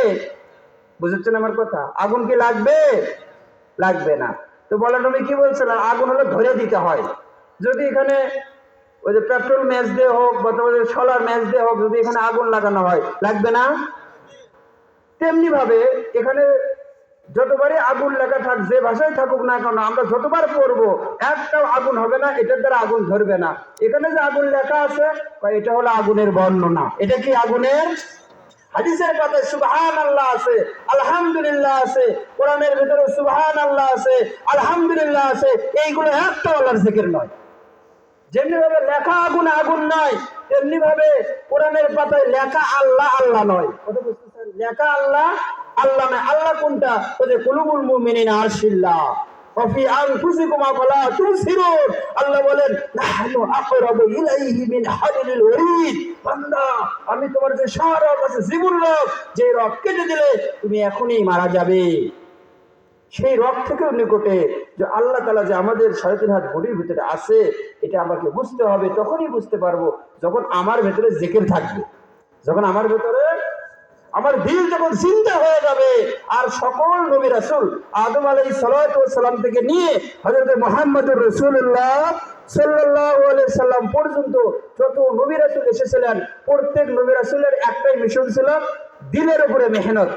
Speaker 1: বুঝেছেন আমার কথা? আগুন কি লাগবে? লাগবে না। তো বলেন তুমি কি বলছেন? আগুন হলো ধরে দিতে হয়। যদি এখানে ওই যে পেট্রোল ম্যাচ দিয়ে হোক বা তোমাদের সোলার ম্যাচ দিয়ে হোক, যদি এখানে আগুন লাগানো হয়, লাগবে না? তেমনি ভাবে এখানে যতবারই আগুন লেখা থাক, যে ভাষায় থাকুক না কেন, আমরা যতবার পড়বো একটাও আগুন হবে না, এটার দ্বারা আগুন ধরবে না। এখানে যে আগুন লেখা আছে, এটা হলো আগুনের বর্ণনা। এটা কি আগুনের? হাদিসের পাতায় সুবহানাল্লাহ আছে, আলহামদুলিল্লাহ আছে, কোরআনের ভিতরে সুবহানাল্লাহ আছে, আলহামদুলিল্লাহ আছে। এইগুলো একটা আল্লাহর জিকির নয়। যেমনি ভাবে লেখা আগুন আগুন নয়, তেমনি ভাবে কোরআনের পাতায় লেখা আল্লাহ আল্লাহ নয়। কথা বুঝতেছেন? লেখা আল্লাহ আল্লাহ নয়। আল্লাহ কোনটা? ওই যে কুলুবুল মুমিনিনা আরশিল্লাহ ওয়াফি আনফুসিকুম আফালা তুবসিরুন। আল্লাহ বলেন, নাহনু আকরাবু ইলাইহি মিন হাবলিল ওয়ারিদ। বান্দা, আমি তোমার যে শাহরগ আছে, জীবন রগ, যে রগ কেটে দিলে তুমি এখনই মারা যাবে, সেই রক থেকেও নিকটে যে আল্লাহ তাআলা যে আমাদের 3.5 হাত বডির ভিতরে আছে, এটা আমাকে বুঝতে হবে। তখনই বুঝতে পারবো যখন আমার ভেতরে জিকির থাকবে, যখন আমার ভেতরে আমার দিল যখন চিন্তা হয়ে যাবে। আর সকল নবী রাসূল আদম আলাইহিস সালাতু ওয়াস সালাম থেকে নিয়ে হযরত মুহাম্মদুর রাসূলুল্লাহ সাল্লাল্লাহু আলাইহি সাল্লাম পর্যন্ত যত নবী রাসূল এসেছিলেন, প্রত্যেক নবী রাসূলের একটাই মিশন ছিল, দিলের উপরে মেহনত,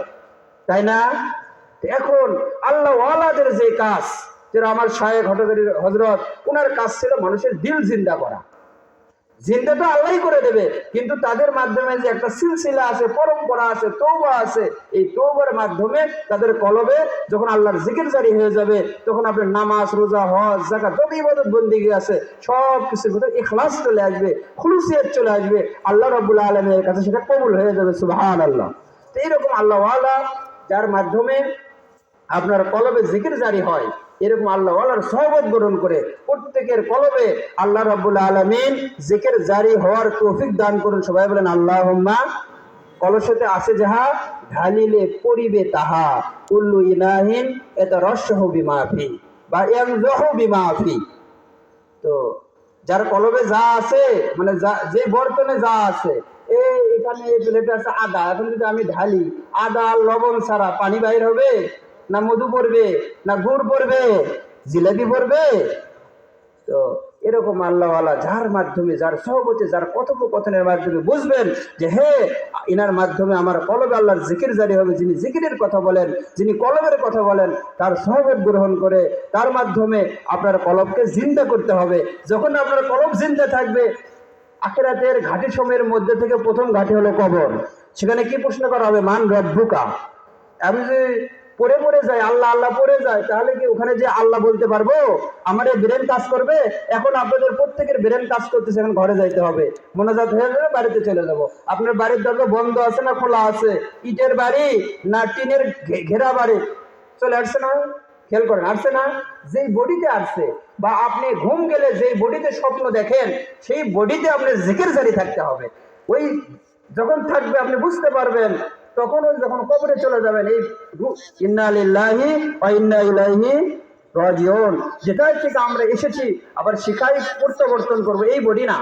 Speaker 1: তাই না? এখন আল্লাহ ওয়ালাদের যে কাজ, যেটা আমার শায়েখ হযরত, ওনার কাজ ছিল মানুষের দিল জিন্দা করা। জিন্দা তো আল্লাহই করে দেবে, কিন্তু তাদের মাধ্যমে যে একটা সিলসিলা আছে, পরম্পরা আছে, তওবা আছে, এই তওবার মাধ্যমে তাদের কলবে যখন আল্লাহর জিকির জারি হয়ে যাবে, তখন আপনার নামাজ, রোজা, হজ, যাকাত, যত ইবাদত বন্দেগী আছে, সব কিছুর ভিতরে ইখলাস চলে আসবে, খুলুসিয়ত চলে আসবে। আল্লাহ রাব্বুল আলামিনের কাছে সেটা কবুল হয়ে যাবে। সুবহানাল্লাহ। তো এইরকম আল্লাহওয়ালা যার মাধ্যমে আপনার কলবে জিকির জারি হয়, এরকম আল্লাহওয়ালার সহবত গ্রহণ করে প্রত্যেকের কলবে আল্লাহ রাব্বুল আলামিন জিকির জারি হওয়ার তৌফিক দান করুন। সবাই বলেন আল্লাহুম্মা। কলসতে আছে যাহা ঢালিলে পড়িবে তাহা, কুল্লু ইলাহিন এটা রসহু বিমাফি বা ইয়ামজাহু বিমাফি। তো যার কলবে যা আছে, মানে যে বর্তনে যা আছে, এখানে এই প্লেটে আছে আদা, এখন যদি আমি ঢালি, আদা আর লবণ ছাড়া পানি বাইর হবে? না মধু পড়বে, না গুড় পড়বে, জিলাপি পড়বে? তো এরকম আল্লাহওয়ালা যার মাধ্যমে, যার সহবতে, যার কথোপকথনের মাধ্যমে বুঝবেন যে হে, ইনার মাধ্যমে আমার কলবে আল্লাহর জিকির জারি হবে। যিনি জিকিরের কথা বলেন, যিনি কলবের কথা বলেন, তার সহবত গ্রহণ করে তার মাধ্যমে আপনার কলবকে জিন্দা করতে হবে। যখন আপনার কলব জিন্দা থাকবে, আখিরাতের ঘাটি সময়ের মধ্যে থেকে প্রথম ঘাটি হলো কবর। সেখানে কি প্রশ্ন করা হবে? মান রব্বুকা। আমি যে পড়ে পড়ে যাই, আল্লাহ আল্লাহ পড়ে যায়, তাহলে কি ওখানে যে আল্লাহ বলতে পারবো? আমার এই ব্রেন কাজ করবে? এখন আপনাদের প্রত্যেকের ব্রেন কাজ করতেছে, এখন ঘরে যাইতে হবে, মোনাজাত হয়ে যাবে, বাড়িতে চলে যাব। আপনার বাড়ির দরজা বন্ধ আছে না খোলা আছে? ইটের বাড়ি না টিনের ঘেরা বাড়ি? চলে আসছে না? খেয়াল করেন, আসছে না? যেই বডিতে আসছে, বা আপনি ঘুম গেলে যেই বডিতে স্বপ্ন দেখেন, সেই বডিতে আপনার জিকির জারি থাকতে হবে। ওই যখন থাকবে আপনি বুঝতে পারবেন, তখন ওই যখন কবরে চলে যাবেন, এই ইন্না লিল্লাহি ওয়া ইন্না ইলাইহি রাজিউন, যেটাই থেকে আমরা এসেছি আবার শিখাই প্রত্যাবর্তন করবো, এই বডি না।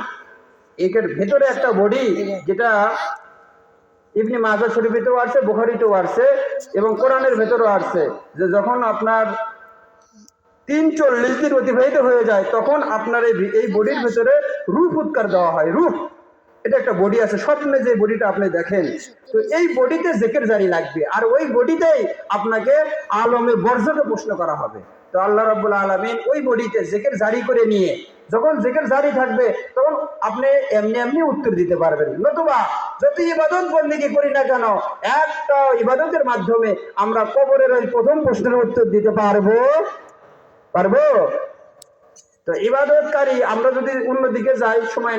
Speaker 1: এর ভেতরে একটা বডি, যেটা ইবনে মাজাহ শরীফেও আছে, বুখারীতেও আছে, এবং কোরআনের ভেতরেও আছে, যে যখন আপনার 43 দিন অতিবাহিত হয়ে যায়, তখন আপনার এই বডির ভেতরে রূহ ফুৎকার দেওয়া হয়। রূহ, এটা একটা বডি আছে, স্বপ্নে যে বডিটা আপনি দেখেন, তো এই বডিতে জিকির জারি লাগবে, আর ওই বডিতেই আপনাকে আলমে বরজকে প্রশ্ন করা হবে। তো আল্লাহ রাব্বুল আলামিন ওই বডিতে জিকির জারি করে নিয়ে, যখন জিকির জারি থাকবে, তখন আপনি এমনি এমনি উত্তর দিতে পারবেন। নতুবা যত ইবাদত বন্দেগী করি না কেন, একটা ইবাদতের মাধ্যমে আমরা কবরের ওই প্রথম প্রশ্নের উত্তর দিতে পারবো? তো ইবাদতকারী আমরা যদি অন্যদিকে যাই, সময়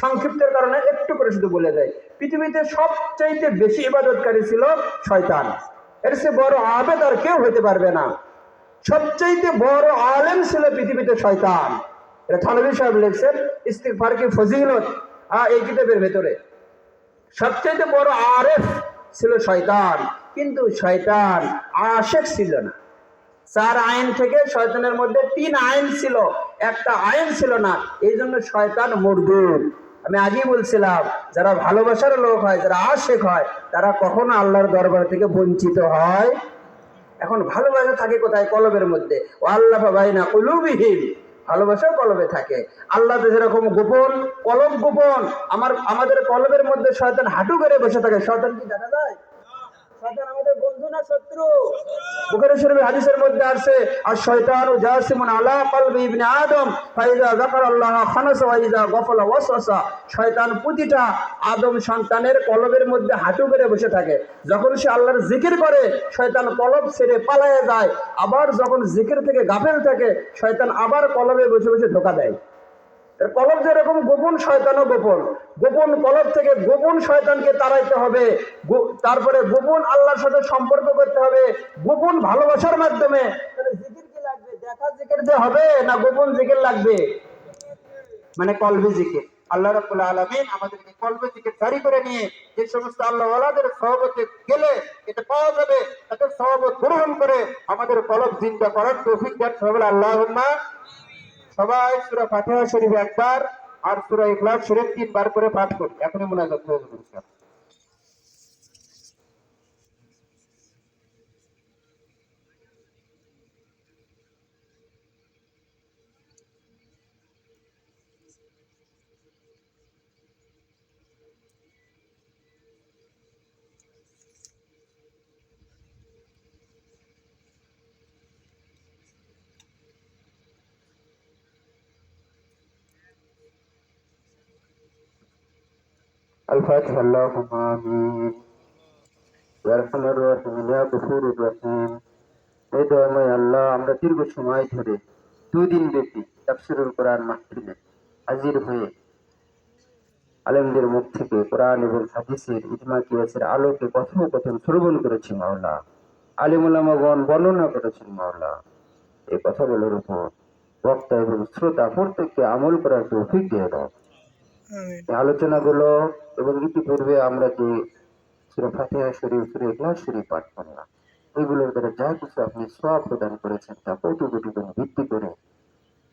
Speaker 1: সংক্ষিপ্তের কারণে একটু করে শুধু বলে দেয়, পৃথিবীতে সবচাইতে বেশি ইবাদতকারী ছিল শয়তান। এর চেয়ে বড় আবেদ আর কেউ হতে পারবে না। সবচাইতে বড় আলেম ছিল পৃথিবীতে শয়তান। এটা থানভী সাহেব লিখছেন ইস্তিগফার কি ফজিলত, এই কিতাবের ভেতরে। সবচাইতে বড় আরেফ ছিল শয়তান, কিন্তু শয়তান আশেক ছিল না। 4 আইন থেকে শয়তানের মধ্যে 3 আইন ছিল, একটা আইন ছিল না। এই জন্য শয়তান মরদুদ। আমি আগেই বলছিলাম, যারা ভালোবাসার লোক হয়, যারা আশেক হয়, তারা কখনো আল্লাহর দরবার থেকে বঞ্চিত হয়। এখন ভালোবাসা থাকে কোথায়? কলবের মধ্যে। ও আল্লাহ বাইনা কুলুবিহিম, ভালোবাসা কলবে থাকে। আল্লাহ তো যেরকম গোপন, কলব গোপন। আমাদের কলবের মধ্যে শয়তান হাঁটু করে বসে থাকে। শয়তান কি দেখা যায়? শয়তান আমাদের বন্ধু না শত্রু? বুখারী শরীফের হাদিসের মধ্যে আছে, আর শয়তানু জাসিমুন আলা কলবি ইবনে আদম ফাইজা যাকারাল্লাহ খানাসা ওয়া ইজা গাফালা ওয়াসওয়াসা। শয়তান প্রতিটা আদম সন্তানের কলবের মধ্যে হাঁটু করে বসে থাকে। যখন সে আল্লাহর জিকির করে, শয়তান কলব ছেড়ে পালায়ে যায়। আবার যখন জিকির থেকে গাফেল থাকে, শয়তান আবার কলবে বসে বসে ধোঁকা দেয়। কলব যেরকম গোপন, শয়তানও গোপন। গোপন কলব থেকে গোপন শয়তানকে তাড়াইতে হবে, তারপরে গোপন আল্লাহর সাথে সম্পর্ক করতে হবে, গোপন ভালোবাসার মাধ্যমে। তাহলে জিকির কি লাগবে? দেখা জিকির যে হবে, না গোপন জিকির লাগবে? মানে কলবে জিকির। আল্লাহ রাব্বুল আলামিন আমাদেরকে কলবে জিকির জারি করে নিয়ে, যে সমস্ত আল্লাহ ওয়ালাদের সহবতে গেলে এটা পাওয়া যাবে, তাদের সহবত গ্রহণ করে আমাদের কলব জিন্দা করার তৌফিক দান করবেন আল্লাহুম্মা। সবাই সূরা ফাতিহা শরীফ একবার আর সূরা ইখলাস শরীফ 3 বার করে পাঠ করি। এখনই মুনাজাত হয়ে যাবে ইনশাআল্লাহ। الفاتحة. اللهم آمين. يا أرحم الراحمين يا غفور الرحيم. এই দয়াময় আল্লাহ, আমরা দীর্ঘ সময় ধরে 2 দিন ব্যাপী তাফসীরুল কোরআন মাহফিলে হাজির হয়ে আলেমদের মুখ থেকে কোরআন এবং হাদিসের ইজমা কিয়াসের আলোকে কথোপকথন শ্রবণ করেছি মাওলা। আলিম উলামাগণ বর্ণনা করেছেন মাওলা। এই কথাগুলোর উপর বক্তা এবং শ্রোতা প্রত্যেককে আমল করার তৌফিক দিয়ে দাও। এই আলোচনাগুলো এবং ইতিপূর্বে আমরা যে সূরা ফাতিহা শরীফ, সূরা ইখলাস শরীফ পাঠ করলাম, এগুলোর দ্বারা যা কিছু আপনি সওয়াব প্রদান করেছেন তা কৌতুকটি ভিত্তি করে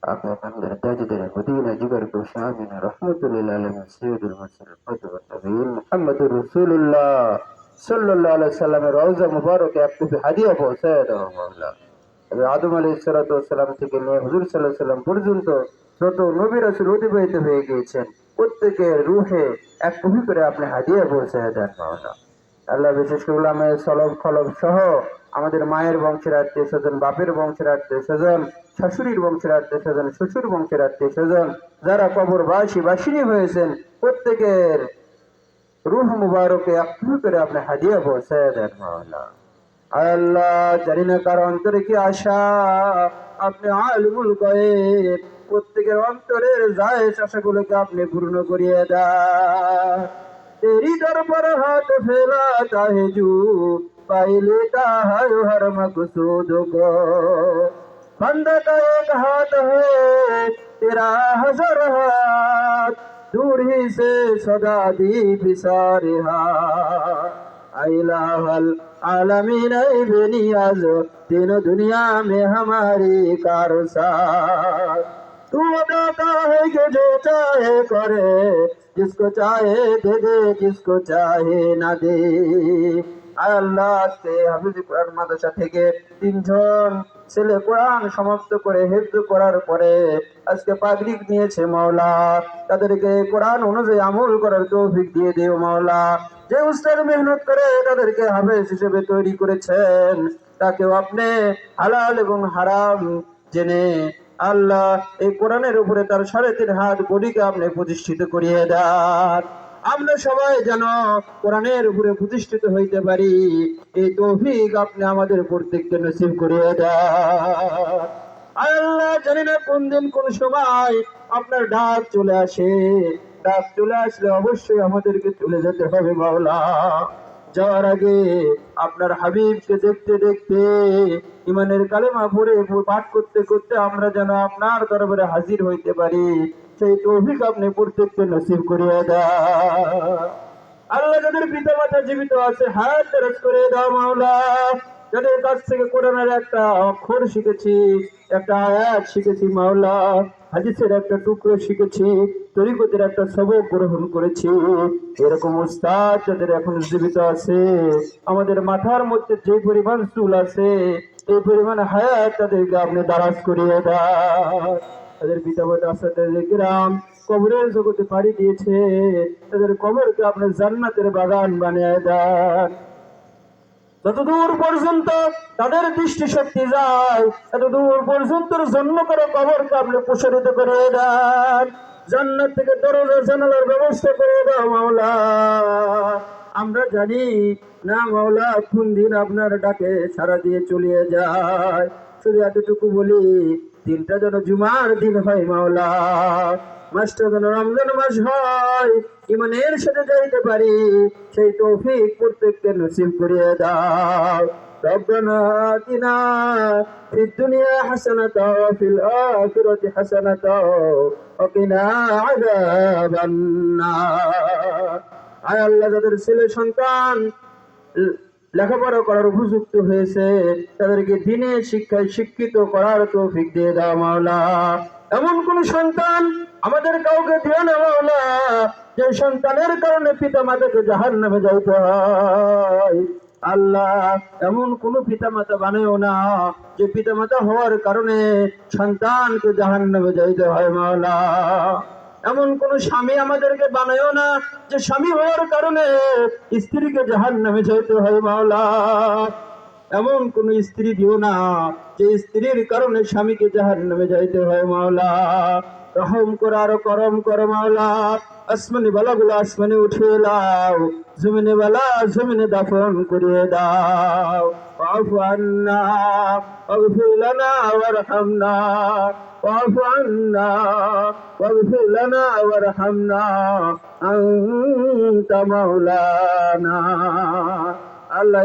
Speaker 1: আপনি আমাদের তাজদারে মদিনা জিগর কো শামিনা রহমাতুল আলামিন সাইয়্যিদুল মুরসালিন ফাতিহুন নবীন মুহাম্মদুর রাসূলুল্লাহ সাল্লাল্লাহু আলাইহি সাল্লামের রওজা মুবারকে আপনি হাদিয়া পৌঁছায় দাও মাওলা। আদম আলাইহিস সালাতু ওয়াস সালাম থেকে নিয়ে হুজুর সাল্লাল্লাহু আলাইহি সাল্লাম পর্যন্ত যত নবী রাসূল অতিবাহিত হয়ে গিয়েছেন, প্রত্যেকের রূহে এক কপি করে আপনি হাদিয়া পৌঁছায় দেন মাওলা। আল্লাহ বিশেষ করে উলামায়ে সলব খলব সহ আমাদের মায়ের বংশের আত্মীয় স্বজন, বাপের বংশের আত্মীয় স্বজন, শাশুড়ির বংশের আত্মীয় স্বজন, শ্বশুর বংশের আত্মীয় স্বজন, যারা কবরবাসী বাসিনী হয়েছেন, প্রত্যেকের রূহ মুবারকে এক কপি করে আপনি হাদিয়া পৌঁছায় দেন মাওলা। আল্লাহ জানি না কার অন্তরে কি আশা, আপনি আলিমুল গায়ব, প্রত্যেকের অন্তরের জায়েজ আশাগুলোকে আপনি পূর্ণ করিয়ে দেন। तेरी दर पर हाथ फैलाता है जो पाई लेता है हर मकसूद को। बंदा का एक हाथ है तेरा हजार हाथ, दूर ही से सदा दी बिसारे हाथ। इलाहल आलमीन बेनियाज तीनों दुनिया में हमारी कारसार। तू अदा है कि जो चाहे करे, जिसको चाहे दे दे, जिसको चाहे ना दे। আল্লাহ আজকে হাফিজ কোরআন মাদ্রাসা থেকে 3 জন ছেলে কোরআন সমাপ্ত করে হিফজ করার পরে আজকে পাগড়ি নিয়েছে মাওলা, তাদেরকে কোরআন অনুযায়ী আমল করার তৌফিক দিয়ে দিও মাওলা। যে উস্তাদ মেহনত করে তাদেরকে হাফেজ হিসেবে তৈরি করেছেন, তাকেও আপনি হালাল এবং হারাম জেনে আল্লাহ এই কোরআনের উপরে তার 3.5 হাত বডিকে আপনি প্রতিষ্ঠিত করিয়ে দেন। আমরা সবাই যেন কোরআনের উপরে প্রতিষ্ঠিত হইতে পারি, এই তৌফিক আপনি আমাদের প্রত্যেককে নসিব করিয়ে দেন। আল্লাহ জানি না কোন দিন কোন সময় আপনার ডাক চলে আসে, ডাক চলে আসলে অবশ্যই আমাদেরকে চলে যেতে হবে মাওলা। যাওয়ার আগে আপনার হাবিবকে দেখতে দেখতে ইমানের কালেমা পড়ে পাঠ করতে করতে আমরা যেন আপনার দরবারে হাজির হইতে পারি, সেই তৌফিক আপনি প্রত্যেককে নসিব করিয়ে দাও। আল্লাহ যাদের পিতা মাতা জীবিত আছে হায়াত দারাজ করে দাও মাওলা। যাদের কাছ থেকে কোরআনের একটা অক্ষর শিখেছি, একটা আয়াত শিখেছি মাওলা, হাদিসের একটা টুকরো শিখেছি, তরিকতের একটা সবক গ্রহণ করেছি, এরকম উস্তাদ যাদের এখন জীবিত আছে, আমাদের মাথার মধ্যে যে পরিমাণ চুল আছে এই পরিমাণ হায়াত তাদেরকে আপনি দারাজ করিয়ে দাও। তাদের পিতা মাতা আসাদের গ্রাম কবরের জগতে পাড়ি দিয়েছে, তাদের কবরকে আপনি জান্নাতের বাগান বানিয়ে দেন। যতদূর পর্যন্ত তাদের দৃষ্টি শক্তি যায়, ততদূর পর্যন্ত জন্ম করে কবরকে আপনি প্রসারিত করে দেন। জান্নাত থেকে দরজা জানালার ব্যবস্থা করে দাও মাওলা। আমরা জানি না মাওলা কোন দিন আপনার ডাকে সারা দিয়ে চলিয়ে যায়, শুধু এতটুকু বলি, দিনটা যেন জুমার দিন হয় মাওলা, মাসটা যেন রমজান মাস হয়, ইমানের সাথে যাইতে পারি, সেই তৌফিক প্রত্যেককে নসিব করিয়ে দাও। ربنا آتنا في الدنيا حسنة وفي الآخرة حسنة وقنا عذاب النار। আয় আল্লাহ যাদের ছেলে সন্তান লেখাপড়া করার উপযুক্ত হয়েছে, তাদেরকে দিনের শিক্ষায় শিক্ষিত করার তৌফিক দিয়ে দাও মাওলা। এমন কোন সন্তান আমাদের কাউকে দিও না মাওলা যে সন্তানের কারণে পিতা মাতাকে জাহান্নামে যাইতে হয়। আল্লাহ এমন কোন পিতা মাতা বানায়ও না যে পিতা মাতা হওয়ার কারণে সন্তানকে জাহান্নামে যাইতে হয় মাওলা। এমন কোন স্বামী আমাদেরকে বানায়ও না যে স্বামী হওয়ার কারণে স্ত্রীকে জাহান্নামে যাইতে হয় মাওলা। এমন কোন স্ত্রী দিও না যে স্ত্রীর কারণে স্বামীকে জাহান্নামে যাইতে হয় মাওলা। রহম করো আর করম করো মাওলা। আসমানি বালাগুলো আসমানে উঠিয়ে দাও, জমিনে বালা জমিনে দাফন করিয়ে দাও। واعف عنا واغفر لنا وارحمنا واعف عنا واغفر لنا وارحمنا أنت مولانا। আল্লাহ